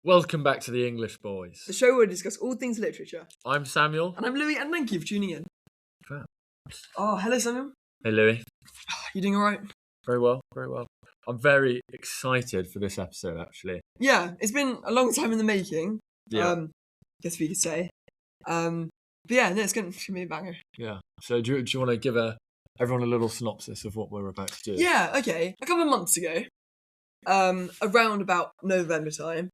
Welcome back to the English Boys. the show where we discuss all things literature. I'm Samuel. And I'm Louis, and thank you for tuning in. Wow. Oh, hello, Samuel. Hey, Louis. You doing all right? Very well, very well. I'm very excited for this episode, actually. Yeah, it's been a long time in the making. Yeah. Guess we could say. But yeah, no, it's going to be a banger. Yeah. So do you want to give everyone a little synopsis of what we're about to do? Yeah, okay. A couple of months ago, around about November time,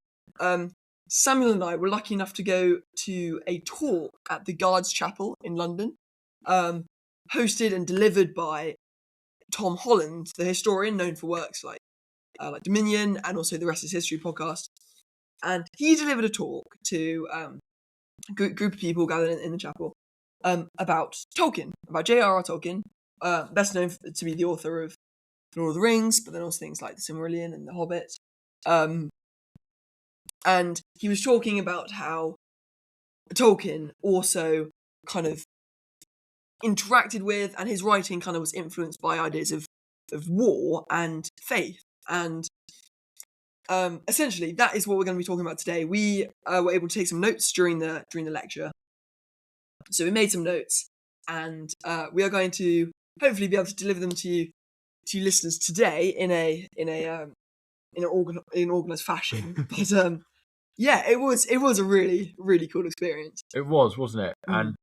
Samuel and I were lucky enough to go to a talk at the Guards Chapel in London, hosted and delivered by Tom Holland, the historian known for works like Dominion and also the Rest is History podcast. And he delivered a talk to a group of people gathered in the chapel about Tolkien, about J.R.R Tolkien, best known to be the author of Lord of the Rings, but then also things like The Silmarillion and The Hobbit. And he was talking about how Tolkien also kind of interacted with, and his writing kind of was influenced by ideas of war and faith. And essentially, that is what we're going to be talking about today. We were able to take some notes during the lecture. So we made some notes, and we are going to hopefully be able to deliver them to you listeners today in an organized fashion. But yeah, it was a really, really cool experience. It was, wasn't it? And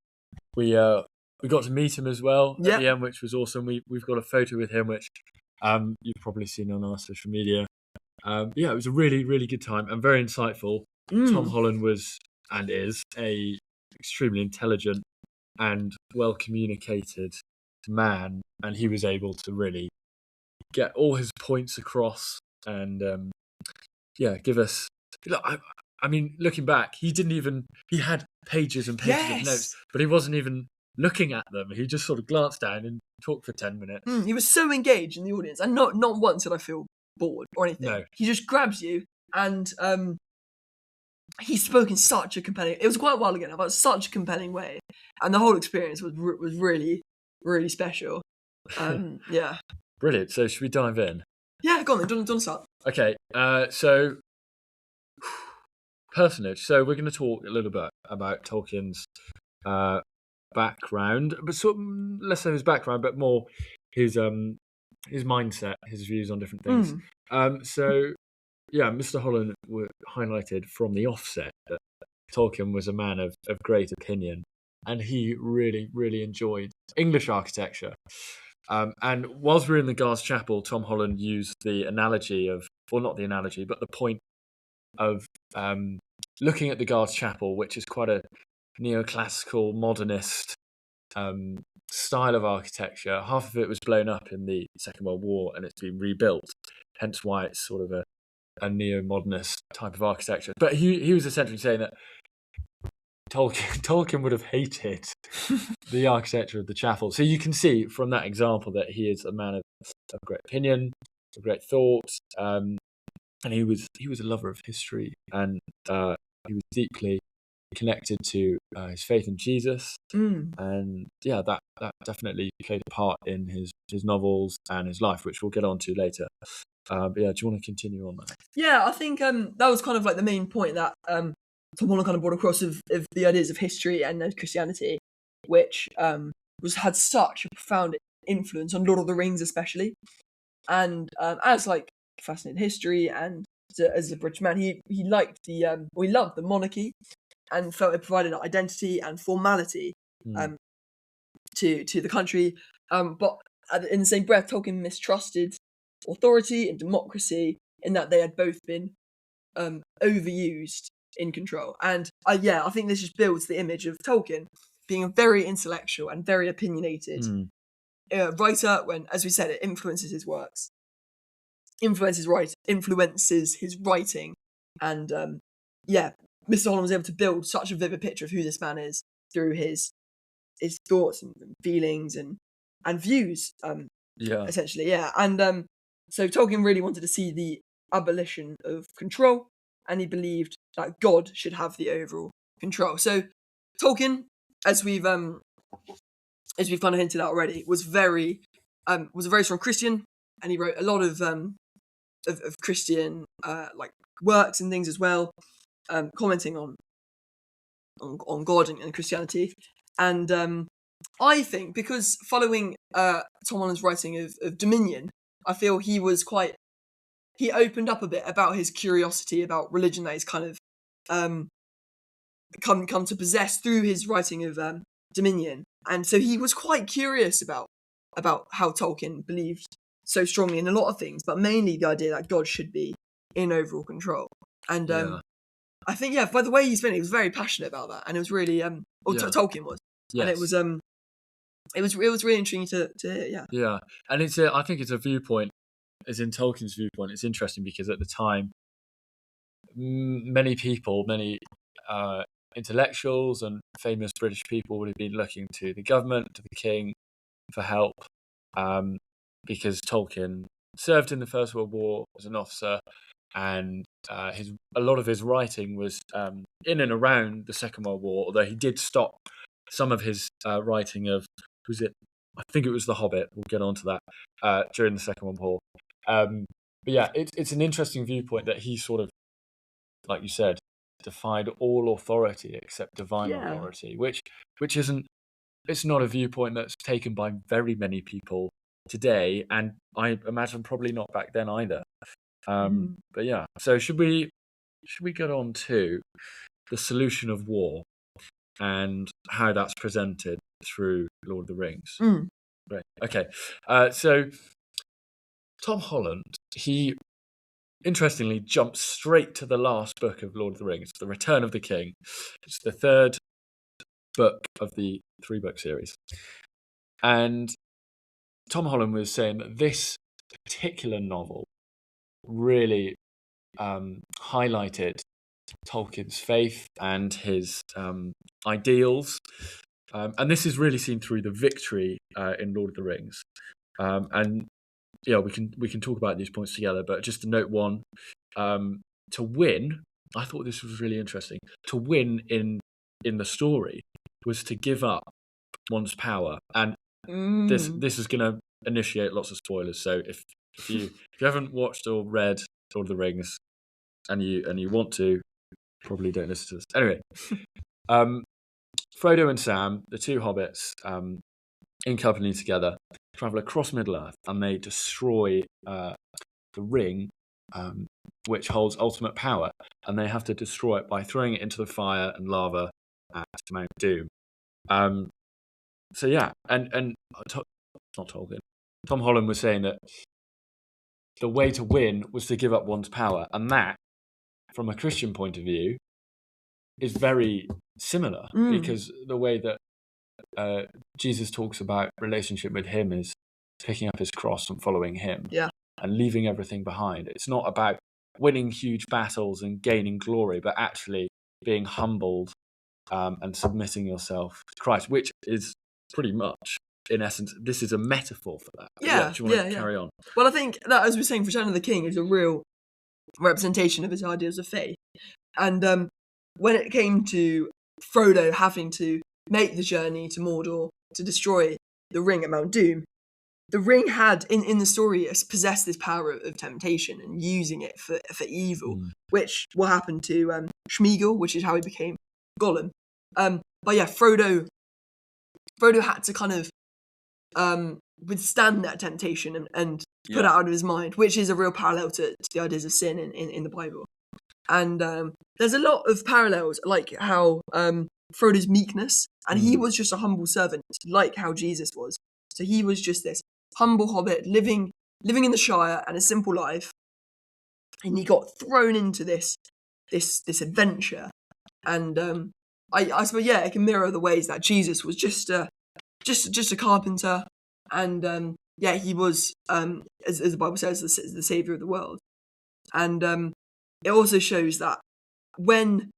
we got to meet him as well at the end, which was awesome. We've got a photo with him, which you've probably seen on our social media. Yeah, it was a really, really good time and very insightful. Tom Holland was and is a extremely intelligent and well communicated man, and he was able to really get all his points across and give us. Look, I mean, looking back, he had pages and pages of notes, but he wasn't even looking at them. He just sort of glanced down and talked for 10 minutes. He was so engaged in the audience, and not once did I feel bored or anything. No. He just grabs you, and he spoke in such a compelling. It was quite a while ago now, but such a compelling way, and the whole experience was really, really special. Yeah. Brilliant. So should we dive in? Yeah, go on then. Do you want to start? Okay. So personage. So we're going to talk a little bit about Tolkien's background, but sort of less so his background, but more his mindset, his views on different things. So yeah, Mr. Holland highlighted from the offset that Tolkien was a man of great opinion, and he really, really enjoyed English architecture. And whilst we were in the Guards Chapel, Tom Holland used the analogy not the analogy, but the point of looking at the Guards Chapel, which is quite a neoclassical, modernist style of architecture. Half of it was blown up in the Second World War, and it's been rebuilt. Hence why it's sort of a neo-modernist type of architecture. But he was essentially saying that Tolkien would have hated the architecture of the chapel. So you can see from that example that he is a man of great opinion, of great thought, and he was a lover of history, and he was deeply connected to his faith in Jesus, and yeah, that definitely played a part in his novels and his life, which we'll get on to later. But yeah, do you want to continue on that? Yeah, I think that was kind of like the main point that Tom Holland kind of brought across of the ideas of history and Christianity, which had such a profound influence on Lord of the Rings especially. And as like fascinated history and as a British man, he liked he loved the monarchy and felt it provided identity and formality to the country. But in the same breath, Tolkien mistrusted authority and democracy in that they had both been overused in control. And I think this just builds the image of Tolkien being a very intellectual and very opinionated writer, when, as we said, it influences his works, influences his writing. And Mr. Holland was able to build such a vivid picture of who this man is through his thoughts and feelings and views, essentially. And so Tolkien really wanted to see the abolition of control, and he believed that God should have the overall control. So Tolkien, as we've kind of hinted at already, was a very strong Christian, and he wrote a lot of Christian works and things as well, commenting on God and Christianity. And I think because following Tom Holland's writing of Dominion, I feel he opened up a bit about his curiosity about religion that he's kind of come to possess through his writing of Dominion. And so he was quite curious about how Tolkien believed so strongly in a lot of things, but mainly the idea that God should be in overall control. And I think, by the way he's been, he was very passionate about that, and it was really Tolkien was, and it was really intriguing to hear. Yeah, and I think it's a viewpoint. As in Tolkien's viewpoint, it's interesting because at the time, many people, intellectuals and famous British people would have been looking to the government, to the king, for help, because Tolkien served in the First World War as an officer, and a lot of his writing was in and around the Second World War. Although he did stop some of his writing of, I think it was The Hobbit. We'll get on to that during the Second World War. But yeah, it's an interesting viewpoint that he sort of, like you said, defied all authority except divine authority, which isn't. It's not a viewpoint that's taken by very many people today, and I imagine probably not back then either. But yeah, so should we get on to the solution of war and how that's presented through Lord of the Rings? Right. Okay. So Tom Holland, he interestingly jumps straight to the last book of Lord of the Rings, The Return of the King. It's the third book of the 3-book series. And Tom Holland was saying that this particular novel really highlighted Tolkien's faith and his ideals. And this is really seen through the victory in Lord of the Rings. And yeah, we can talk about these points together, but just to note one, to win, I thought this was really interesting. To win in the story was to give up one's power, and this is going to initiate lots of spoilers. So if you haven't watched or read Lord of the Rings, and you want to, probably don't listen to this. Anyway, Frodo and Sam, the two hobbits, in company together, travel across Middle-earth, and they destroy the ring, which holds ultimate power, and they have to destroy it by throwing it into the fire and lava at Mount Doom. So yeah, and not Tolkien. Tom Holland was saying that the way to win was to give up one's power, and that, from a Christian point of view, is very similar, because the way that Jesus talks about relationship with him is picking up his cross and following him, and leaving everything behind. It's not about winning huge battles and gaining glory, but actually being humbled and submitting yourself to Christ, which is pretty much, in essence, this is a metaphor for that. Do you want to carry on? Well, I think that, as we were saying, Return of the King is a real representation of his ideas of faith. And when it came to Frodo having to make the journey to Mordor to destroy the ring at Mount Doom, the ring had, in the story, possessed this power of temptation and using it for evil, which will happen to Smeagol, which is how he became Gollum. But yeah, Frodo had to kind of withstand that temptation and put it out of his mind, which is a real parallel to the ideas of sin in the Bible. And there's a lot of parallels, like how Frodo's meekness, and he was just a humble servant, like how Jesus was. So he was just this humble hobbit living in the Shire and a simple life, and he got thrown into this adventure. And I suppose it can mirror the ways that Jesus was just a carpenter, and he was as the Bible says, the savior of the world. And it also shows that when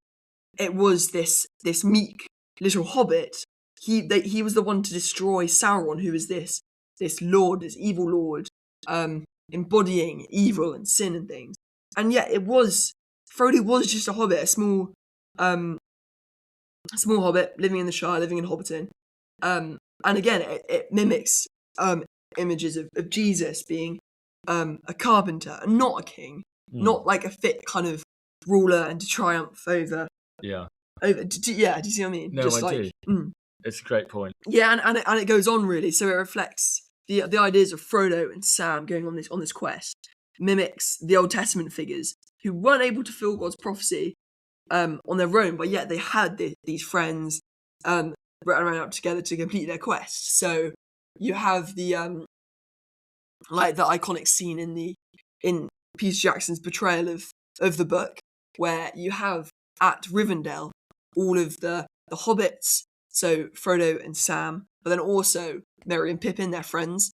it was this meek little hobbit, he was the one to destroy Sauron, who was this lord, this evil lord, embodying evil and sin and things. And yet Frodo was just a hobbit, a small hobbit living in the Shire, living in Hobbiton. And again, it mimics images of Jesus being a carpenter and not a king, not like a fit kind of ruler and to triumph over. Yeah. Do you see what I mean? No, I do. It's a great point. Yeah, and it goes on really. So it reflects the ideas of Frodo and Sam going on this quest. Mimics the Old Testament figures who weren't able to fulfill God's prophecy on their own, but yet they had these friends running up together to complete their quest. So you have the like the iconic scene in Peter Jackson's portrayal of the book, where you have at Rivendell all of the hobbits, so Frodo and Sam, but then also Merry and Pippin, their friends,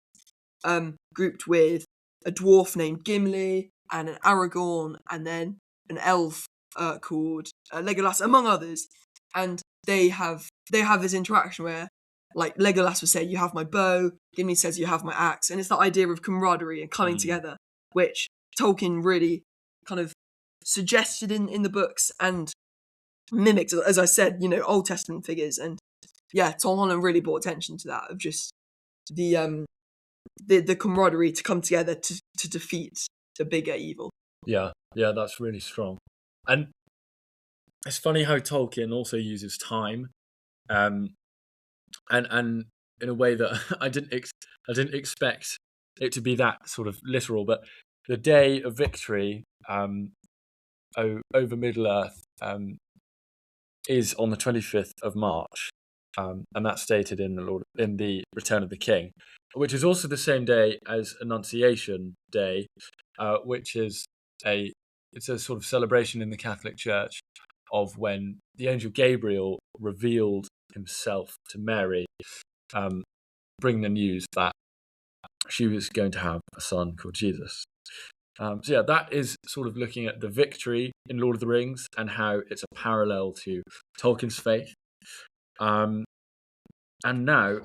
grouped with a dwarf named Gimli and an Aragorn, and then an elf called Legolas, among others. And they have this interaction where, like, Legolas would say, "You have my bow," Gimli says, "You have my axe," and it's that idea of camaraderie and coming together, which Tolkien really kind of suggested in the books and mimicked, as I said, Old Testament figures. And yeah, Tom Holland really brought attention to that, of just the camaraderie to come together to defeat the bigger evil. Yeah, that's really strong. And it's funny how Tolkien also uses time, and in a way that I didn't expect it to be that sort of literal. But the day of victory over Middle Earth is on the 25th of March, and that's stated in the Return of the King, which is also the same day as Annunciation Day, which is a sort of celebration in the Catholic Church of when the angel Gabriel revealed himself to Mary, bringing the news that she was going to have a son called Jesus. So yeah, that is sort of looking at the victory in Lord of the Rings and how it's a parallel to Tolkien's faith. And now,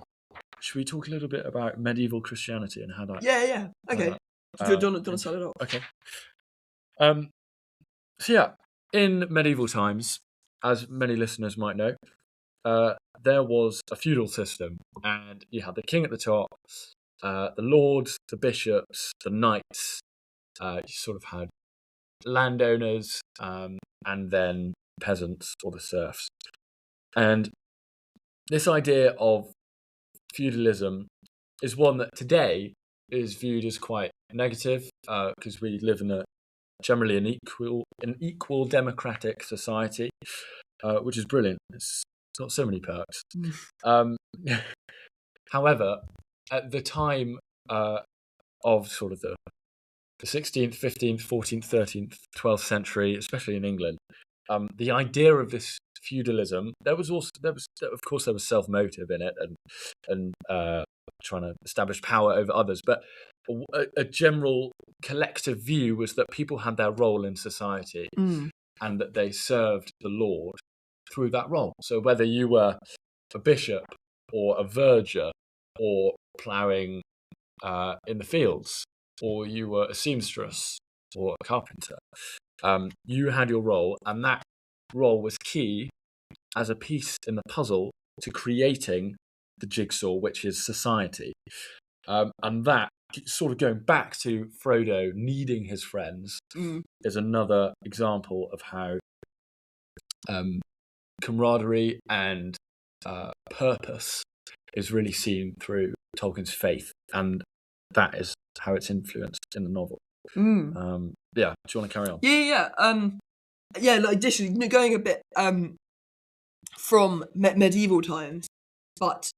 should we talk a little bit about medieval Christianity and how that? Yeah. Okay. Do you want to start it off? Okay. So yeah, in medieval times, as many listeners might know, there was a feudal system, and you had the king at the top, the lords, the bishops, the knights. You sort of had landowners, and then peasants or the serfs. And this idea of feudalism is one that today is viewed as quite negative, because we live in generally an equal democratic society, which is brilliant. It's got so many perks. However, at the time of sort of the 16th, 15th, 14th, 13th, 12th century, especially in England, the idea of this feudalism, there was self-motive in it, and trying to establish power over others, but a general collective view was that people had their role in society, and that they served the Lord through that role. So whether you were a bishop or a verger or ploughing in the fields, or you were a seamstress or a carpenter, you had your role, and that role was key as a piece in the puzzle to creating the jigsaw, which is society. And that, sort of going back to Frodo needing his friends, is another example of how camaraderie and purpose is really seen through Tolkien's faith, and that is how it's influenced in the novel. Yeah, do you want to carry on? Yeah. Like additionally, going a bit from medieval times, but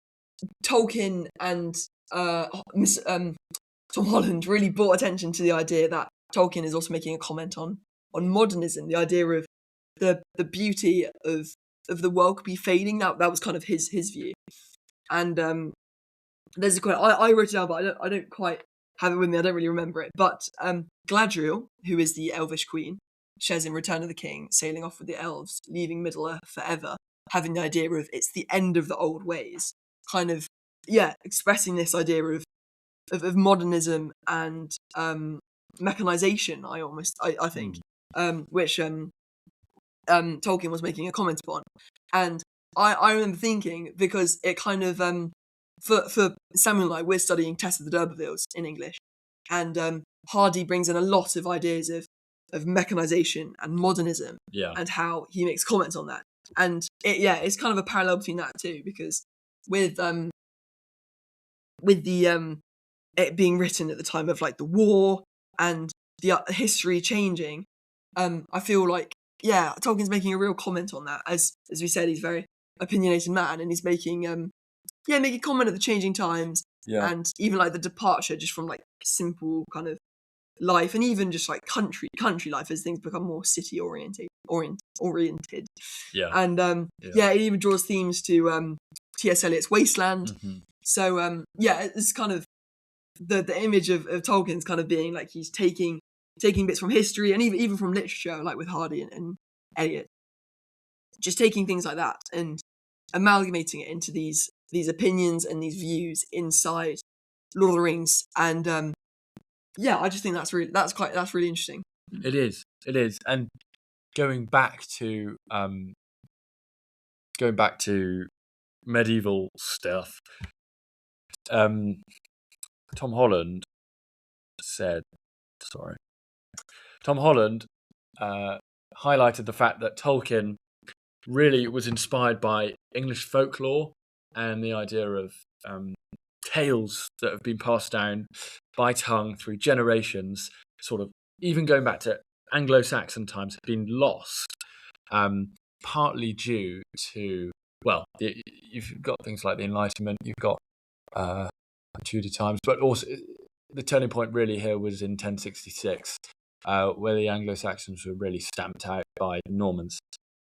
Tolkien and Tom Holland really brought attention to the idea that Tolkien is also making a comment on modernism, the idea of the beauty of the world could be fading. That was kind of his view. And there's a quote, I wrote it down, but I don't quite have it with me. I don't really remember it. But Galadriel, who is the Elvish queen, shares in Return of the King, sailing off with the elves, leaving Middle-earth forever, having the idea of it's the end of the old ways, kind of, expressing this idea of modernism and mechanization, I think, which Tolkien was making a comment upon. And I remember thinking, because it kind of, for Samuel and I, we're studying Tess of the D'Urbervilles in English, and Hardy brings in a lot of ideas of mechanization and modernism, and how he makes comments on that. And it's kind of a parallel between that too, because with the it being written at the time of like the war and the history changing, I feel like Tolkien's making a real comment on that. As we said, he's a very opinionated man, and he's making making comment of the changing times, and even like the departure just from like simple kind of life, and even just like country life as things become more city oriented. And it even draws themes to T.S. Eliot's Wasteland. So it's kind of the image of Tolkien's kind of being like he's taking bits from history and even from literature, like with Hardy and Eliot, just taking things like that and amalgamating it into these opinions and these views inside Lord of the Rings. And I just think that's really interesting. It is, and going back to medieval stuff, Tom Holland highlighted the fact that Tolkien really was inspired by English folklore and the idea of tales that have been passed down by tongue through generations, sort of even going back to Anglo-Saxon times, have been lost, partly due to, you've got things like the Enlightenment, you've got Tudor times, but also the turning point really here was in 1066, where the Anglo-Saxons were really stamped out by the Normans.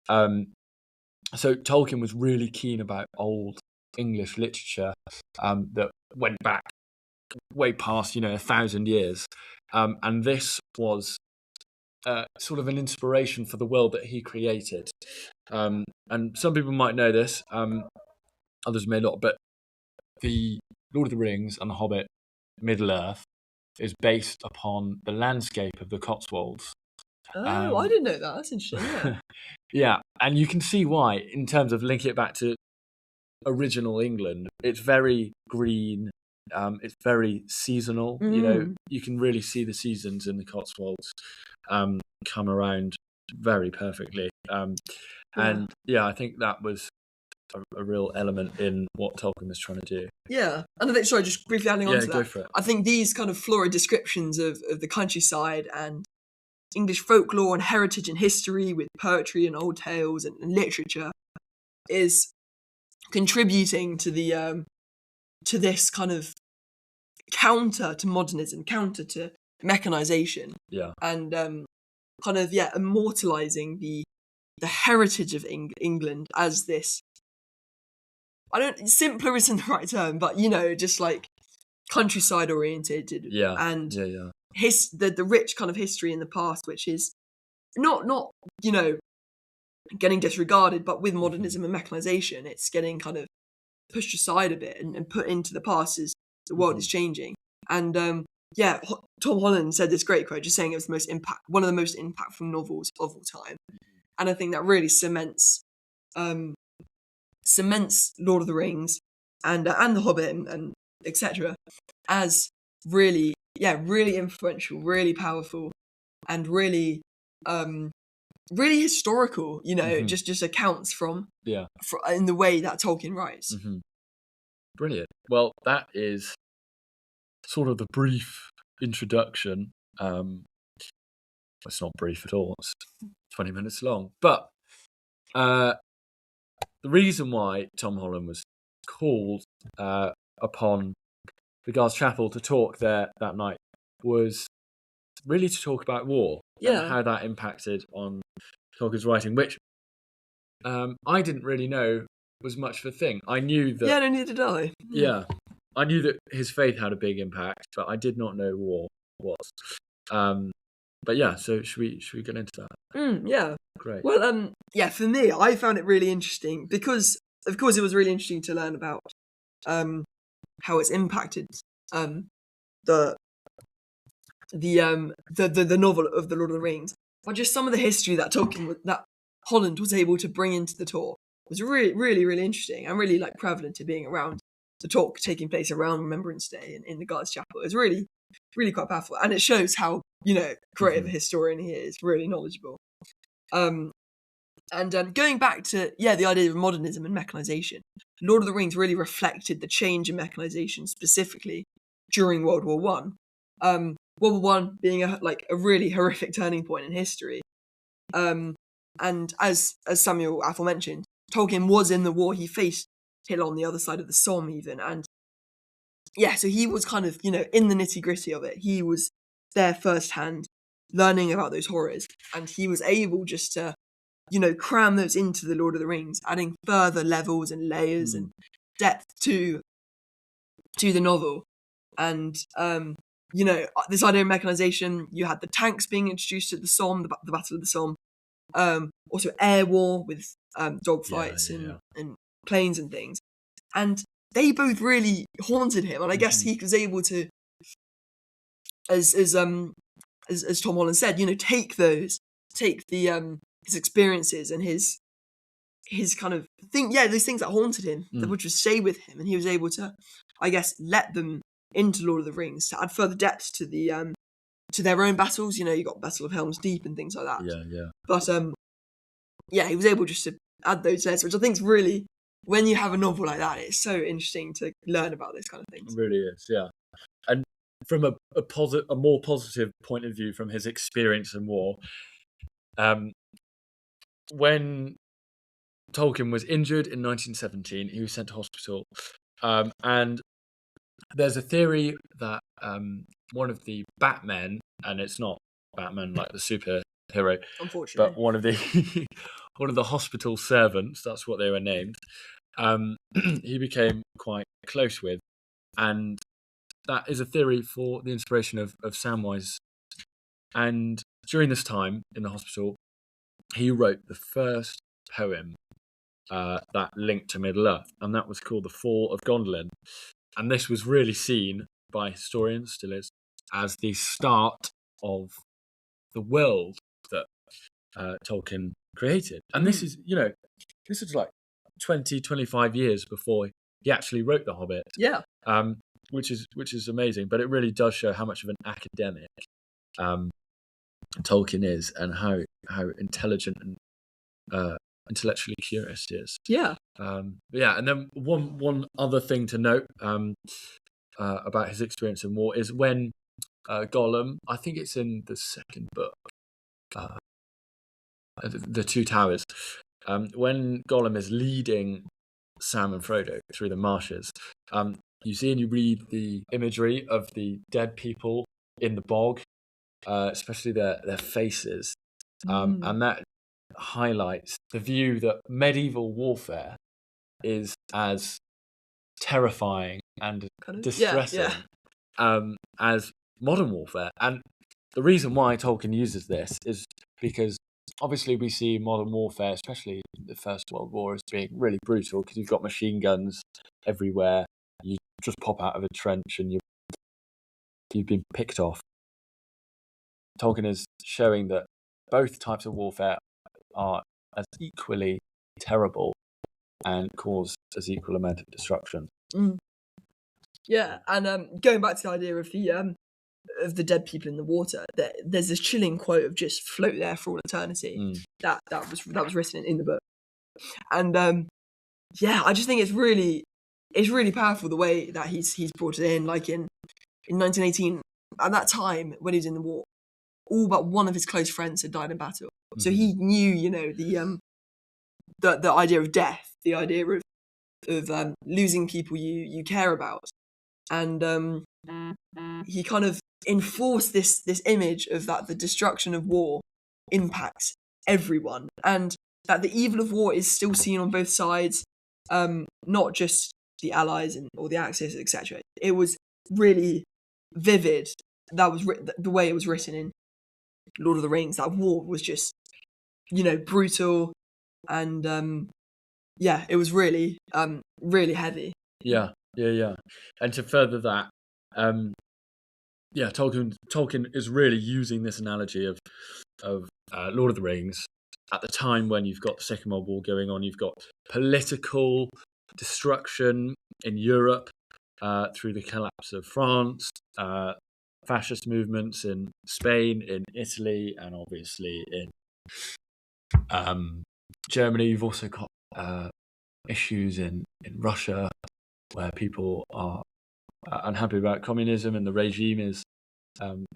So Tolkien was really keen about old English literature that went back way past 1,000 years, and this was sort of an inspiration for the world that he created. And some people might know this, others may not, but the Lord of the Rings and The Hobbit, Middle-earth, is based upon the landscape of the Cotswolds. I didn't know that. That's interesting. Yeah, and you can see why in terms of linking it back to original England. It's very green. It's very seasonal. You can really see the seasons in the Cotswolds come around very perfectly. And I think that was a real element in what Tolkien was trying to do. Yeah, and I think, sorry, just briefly adding on to that. Go for it. I think these kind of florid descriptions of the countryside and English folklore and heritage and history with poetry and old tales and literature is contributing to the to this kind of counter to modernism, counter to mechanization, and kind of immortalizing the heritage of England as this. Simpler isn't the right term, but just like countryside oriented, and the rich kind of history in the past, which is not getting disregarded, but with modernism and mechanization, it's getting kind of pushed aside a bit and put into the past as the world is changing. And Tom Holland said this great quote, just saying it was one of the most impactful novels of all time, and I think that really cements Lord of the Rings and The Hobbit and etc. as really influential, really powerful, and really really historical. Just accounts from in the way that Tolkien writes. Brilliant. Well, that is sort of the brief introduction. It's not brief at all. It's 20 minutes long, but the reason why Tom Holland was called upon the Guards' Chapel to talk there that night was really to talk about war and how that impacted on Tolkien's writing, which I didn't really know was much of a thing. I knew that... no, neither did I. Yeah. I knew that his faith had a big impact, but I did not know war was. But so should we get into that? Yeah. Great. Well, for me, I found it really interesting because, of course, it was really interesting to learn about how it's impacted the novel of the Lord of the Rings, but just some of the history that Holland was able to bring into the talk was really, really, really interesting. I'm really prevalent to being around the talk taking place around Remembrance Day in the Guards' Chapel. It was really, really quite powerful, and it shows how great of a historian he is, really knowledgeable. And going back to the idea of modernism and mechanization, Lord of the Rings really reflected the change in mechanization specifically during World War One. World War One being a really horrific turning point in history. And as Samuel Athol mentioned, Tolkien was in the war. He faced Hitler on the other side of the Somme even, and so he was kind of in the nitty gritty of it. He was there firsthand, learning about those horrors, and he was able just to cram those into the Lord of the Rings, adding further levels and layers and depth to the novel. And this idea of mechanization, you had the tanks being introduced at the Somme, the Battle of the Somme, also air war with dogfights and planes and things, and they both really haunted him. And I guess he was able to, as Tom Holland said, take the his experiences and his kind of thing, those things that haunted him, that would just stay with him, and he was able to, I guess, let them into Lord of the Rings to add further depth to the to their own battles. You got Battle of Helm's Deep and things like that. But he was able just to add those layers, which I think is really, when you have a novel like that, it's so interesting to learn about those kind of things. It really is, yeah. And from a more positive point of view, from his experience in war, when Tolkien was injured in 1917, he was sent to hospital, and there's a theory that one of the Batmen, and it's not Batman like the superhero, unfortunately, but one of the hospital servants, that's what they were named, he became quite close with, and that is a theory for the inspiration of Samwise. And during this time in the hospital, he wrote the first poem that linked to Middle Earth, and that was called The Fall of Gondolin. And this was really seen by historians, still is, as the start of the world that Tolkien created. And this is, this is like 20, 25 years before he actually wrote The Hobbit. Yeah. Which is amazing, but it really does show how much of an academic Tolkien is, and how intelligent and intellectually curious he is. Yeah. And then one other thing to note about his experience in war is when Gollum, I think it's in the second book, the Two Towers, when Gollum is leading Sam and Frodo through the marshes, you see and you read the imagery of the dead people in the bog, especially their faces, and that highlights the view that medieval warfare is as terrifying and distressing as modern warfare. And the reason why Tolkien uses this is because obviously we see modern warfare, especially the First World War, as being really brutal, because you've got machine guns everywhere. You just pop out of a trench and you've been picked off. Tolkien is showing that both types of warfare are as equally terrible and cause as equal amount of destruction. Yeah, and going back to the idea of the dead people in the water, there's this chilling quote of "just float there for all eternity." That was written in the book, and I just think it's really powerful the way that he's brought it in. Like in 1918, at that time when he was in the war, all but one of his close friends had died in battle, so he knew the idea of death, the idea of losing people you care about, and he kind of enforced this image of that the destruction of war impacts everyone, and that the evil of war is still seen on both sides, not just the Allies or the Axis, etc. It was really vivid. That was the way it was written in Lord of the Rings. That war was just, brutal, and it was really, really heavy. Yeah. And to further that, Tolkien is really using this analogy of Lord of the Rings at the time when you've got the Second World War going on. You've got political destruction in Europe through the collapse of France. fascist movements in Spain, in Italy, and obviously in Germany. You've also got issues in Russia where people are unhappy about communism and the regime is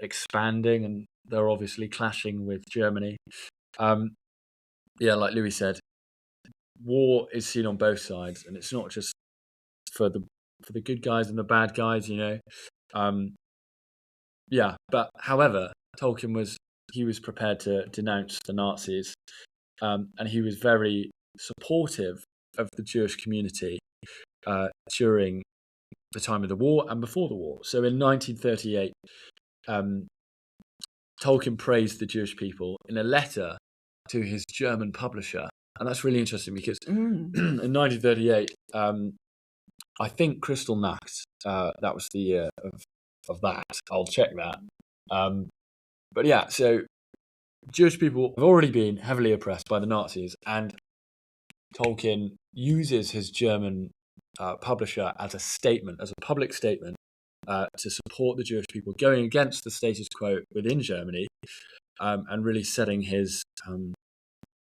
expanding, and they're obviously clashing with Germany. Like Louis said, war is seen on both sides, and it's not just for the good guys and the bad guys, But however, Tolkien was prepared to denounce the Nazis, and he was very supportive of the Jewish community during the time of the war and before the war. So in 1938, Tolkien praised the Jewish people in a letter to his German publisher. And that's really interesting because in 1938, I think Crystal Nacht, that was the year of that. I'll check that. But yeah, so Jewish people have already been heavily oppressed by the Nazis, and Tolkien uses his German publisher as a public statement to support the Jewish people, going against the status quo within Germany, and really setting his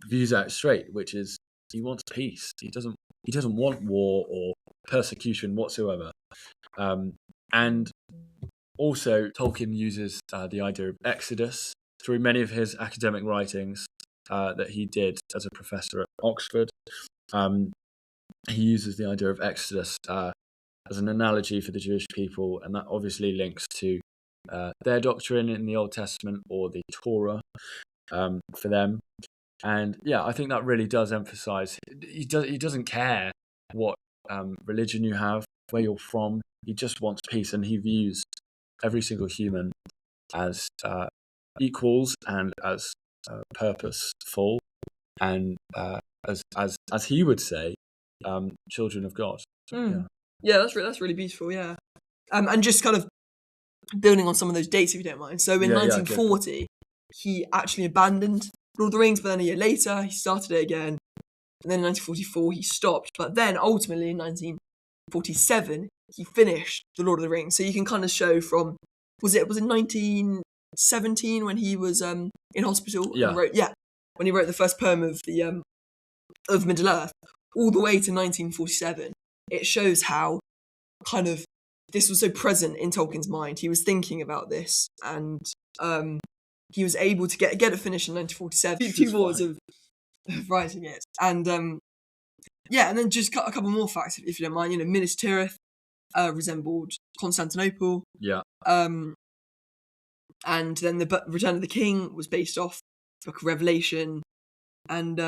views out straight, which is he wants peace. He doesn't want war or persecution whatsoever. And also, Tolkien uses the idea of Exodus through many of his academic writings that he did as a professor at Oxford. He uses the idea of Exodus as an analogy for the Jewish people, and that obviously links to their doctrine in the Old Testament or the Torah for them. And I think that really does emphasize he doesn't care what religion you have, where you're from. He just wants peace, and he views every single human as equals and as purposeful, and as he would say, children of God. Yeah, that's really beautiful. Yeah, and just kind of building on some of those dates, if you don't mind. So in 1940, he actually abandoned Lord of the Rings, but then a year later he started it again, and then in 1944 he stopped. But then ultimately in 1947 he finished the Lord of the Rings. So you can kind of show from was it 1917 when he was in hospital and when he wrote the first poem of the of Middle Earth, all the way to 1947. It shows how kind of this was so present in Tolkien's mind. He was thinking about this, and he was able to get it finished in 1947. 2 wars of writing it, and and then just a couple more facts, if you don't mind. Minas Tirith resembled Constantinople. And then the Return of the King was based off the Book of Revelation, and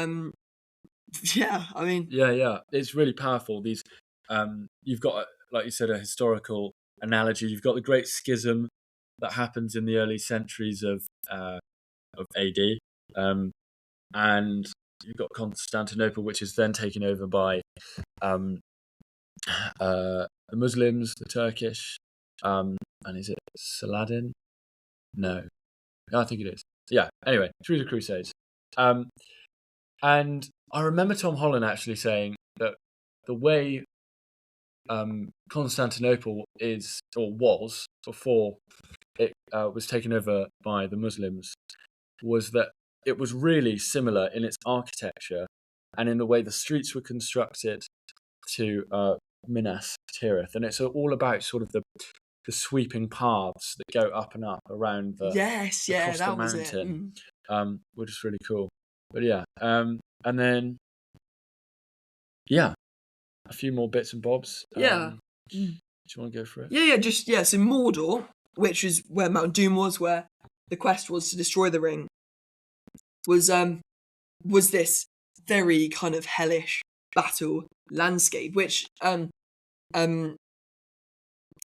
it's really powerful. These you've got, like you said, a historical analogy. You've got the Great Schism that happens in the early centuries of AD, and you've got Constantinople, which is then taken over by the Muslims, the Turkish, and is it Saladin? No, I think it is. Yeah. Anyway, through the Crusades, and I remember Tom Holland actually saying that the way Constantinople is or was before it was taken over by the Muslims was that it was really similar in its architecture and in the way the streets were constructed to Minas Tirith, and it's all about sort of the sweeping paths that go up and up around across the mountain, which is really cool. But and then a few more bits and bobs. Do you want to go for it? So Mordor, which is where Mount Doom was, where the quest was to destroy the ring, was this very kind of hellish battle landscape, which Tom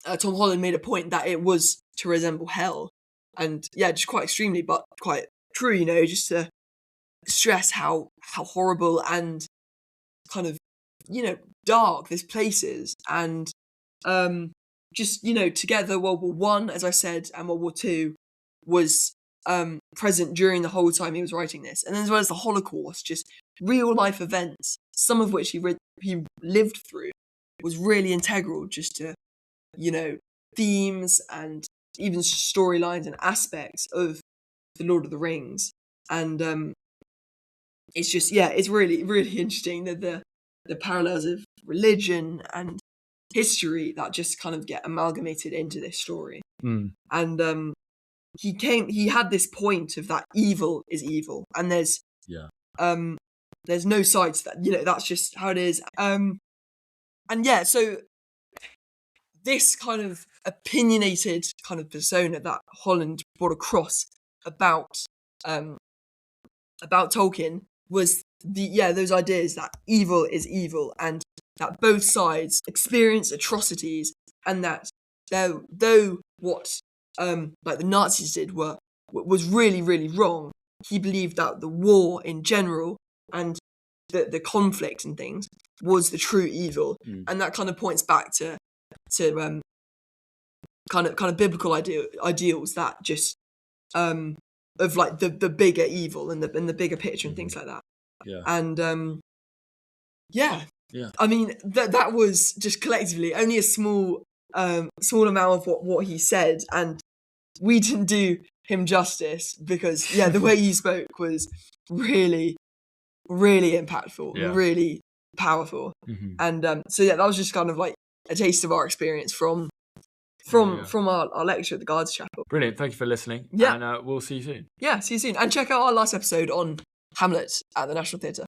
Holland made a point that it was to resemble hell, and just quite extremely, but quite true. Just to stress how horrible and kind of dark this place is, and together World War One, as I said, and World War Two was present during the whole time he was writing this, and then as well as the Holocaust, just real life events, some of which he lived through, was really integral just to themes and even storylines and aspects of the Lord of the Rings. And it's just, it's really, really interesting that the parallels of religion and history that just kind of get amalgamated into this story. And he had this point of that evil is evil, and there's no sides to that, that's just how it is. So this kind of opinionated kind of persona that Holland brought across about Tolkien was those ideas that evil is evil, and that both sides experience atrocities, and that though what like the Nazis did was really, really wrong, he believed that the war in general and the conflict and things was the true evil. And that kind of points back to kind of biblical ideals that just of like the bigger evil and the bigger picture and things like that. And I mean that was just collectively only a small amount of what he said, and we didn't do him justice because the way he spoke was really, really impactful, really powerful. And that was just kind of like a taste of our experience from our lecture at the Guards Chapel. Brilliant. Thank you for listening. And we'll see you soon. See you soon. And check out our last episode on Hamlet at the National Theatre.